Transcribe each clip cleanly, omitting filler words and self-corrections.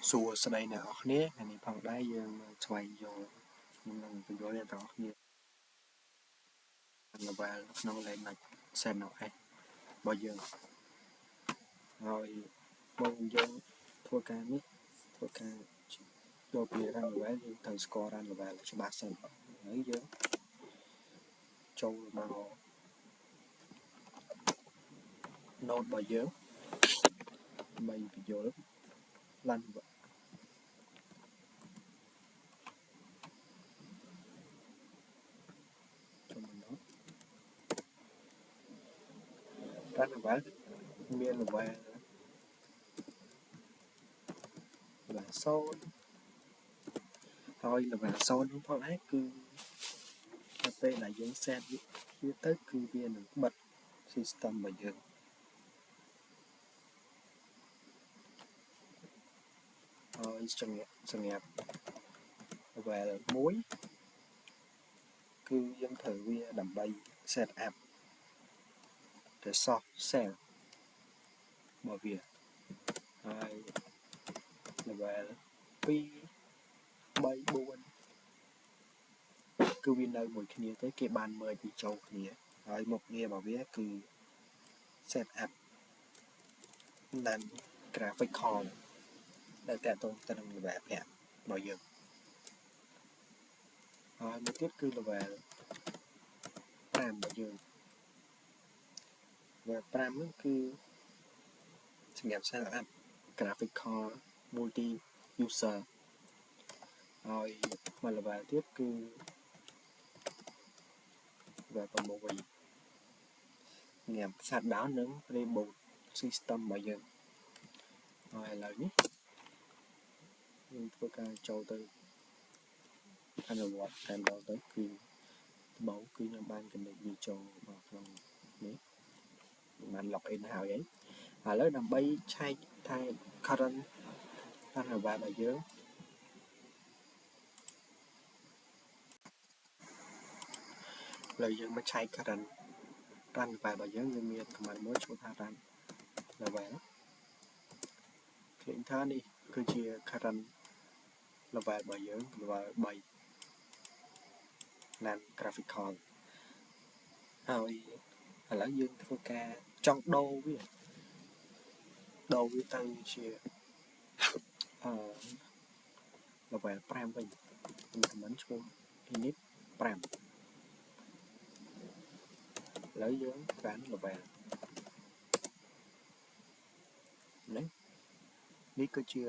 សួស្តីអ្នកនរគ្នាថ្ងៃនេះផងដែរយើងស្វែងយល់នឹងបញ្យល់អ្នកនរគ្នាlevel ក្នុង Linux Xenon S របស់យើងហើយមុនយើងធ្វើការនេះធ្វើការយកពី run level យើងត្រូវស្គាល់ run level ច្បាស់សិនហើយយើងចូលមក node របស់យើងដើម្បីបញ្យល់ run levelមាន level 0ហើយ level 0នោះផងដែរគឺនៅពេលដែលយើង set វាទៅគឺវានឹងបិទ system របស់យើងហើយសញ្ញាប់ level 1គឺយើងត្រូវវាដើម្បី set up the soft shell របស់វាហើយ level 2 3 4គឺវានៅមួយគ្នាទេគេបាន merge ពីចូលគ្នាហើយមុខងាររបស់វាគឺ set up និង graphic card ដែលតាក់ទងទៅនឹង level 5របស់យើងហើយមួយទៀតគឺ level 5របស់យើង level 5ហ្នឹងគឺសម្រាប់ set up graphic card multi user ហើយមួយ level ទៀតគឺ level 6ញ៉ាំ shutdown និង reboot system របស់យើងហើយឥឡូវនេះយើងធ្វើការចូលទៅអនុវត្តតែម្ដងទៅគឺដំបូងគឺខ្ញុំបាន connect វាចូលមកក្នុងនេះបាន login ហើយឥឡូវដើម្បីឆែកថា current អនុវត្តរបស់យើងឥឡូវយើងមកឆែក current អនុវត្តរបស់យើងមាន command មួយឈ្មោះថា run level click ថានេះគឺជា current level របស់យើង level 3 nan graphical ហើយឥឡូវយើងធ្វើការចង់ដូរវាទៅជា level 5វិញមាន command ឈ្មោះ init 5ឥឡូវយើងបាន level នេះគឺជា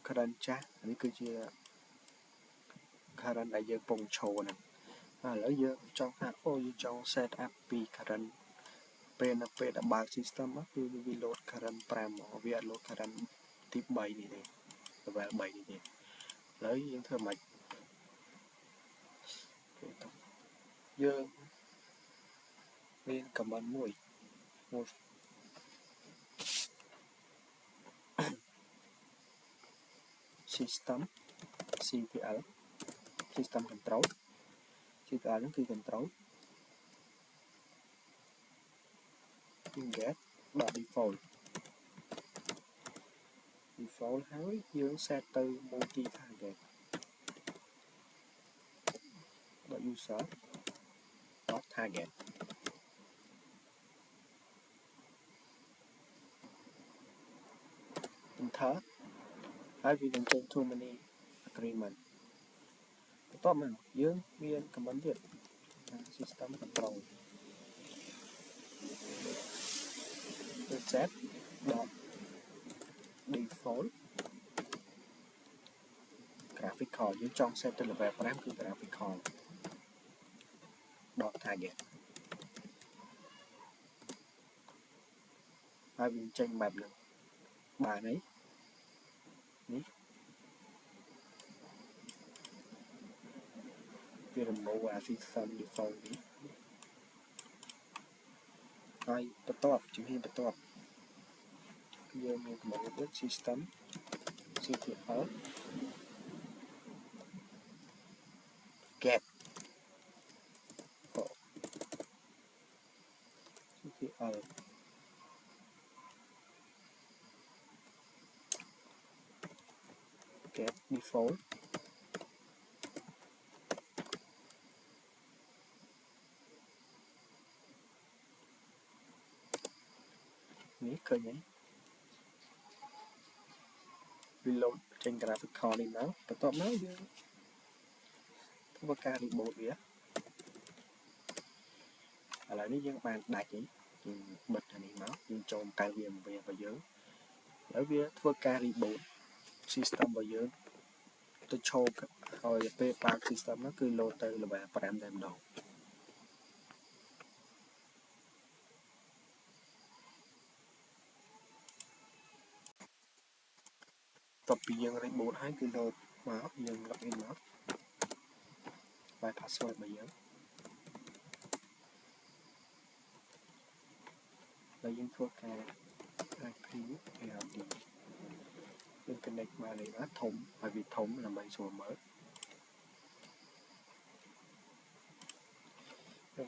current ចាស់នេះគឺជា current ដែលយើងពងឈរហ្នឹងឥឡូវយើងចង់ថាយើងចង់ set up ពី current ពេលដែលបើក system គឺវា load current 5មកវាអត់ load current ទី3នេះទេ level 3នេះទេឥឡូវយើងធ្វើម៉េចយើងមាន command មួយ system ctl system control ctl ហ្នឹងគឺ control get default ហើយយើង set ទៅ multi target user target enter ហើយវានឹងចេញ too many agreement បន្ទាប់មកយើងមាន command ទៀត system control set default graphic card យើងចង់ set ទៅ level 5គឺ graphic card target ហើយវាចេញបែបហ្នឹងបានហើយនេះវា remove system default នេះហើយបន្ទាប់ជំហានបន្ទាប់យើងមាន command ទៀត system ctl get ctl get defaultនេះឃើញហើយ reload ចេញ graphic card នេះមកបន្ទាប់មកយើងធ្វើការ reboot វាឥឡូវនេះយើងបានដាច់ហើយយើងបិទអានេះមកយើងចូលកែវារបស់យើងឥឡូវវាធ្វើការ reboot system របស់យើងទៅឈប់ឲ្យពេលបើក system ហ្នឹងគឺ load ទៅ level 5 តែម្ដងតបពីយើង reboot ហើយគឺ load មកយើង login មកបាយ password របស់យើងហើយយើងធ្វើការ IP ARD យើង connect មកលេខធំឲ្យវាធំដើម្បីស្រួលមើល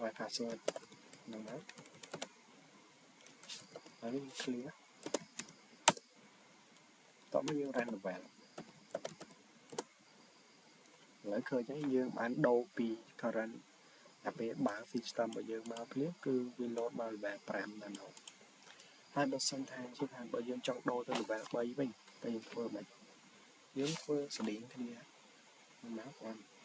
បាយ password ហ្នឹងមកហើយយើង clear តោះមកយើង run level ឥឡូវឃើញហើយយើងបានដូរពី current តែពេលបើក system របស់យើងមកភ្លាមគឺវា load មក level 5 តែម្ដងហើយបើសិនថាជាថាបើយើងចង់ដូរទៅ level 3 វិញតែយើងធ្វើមិនយើងធ្វើស្តៀងគ្នាមក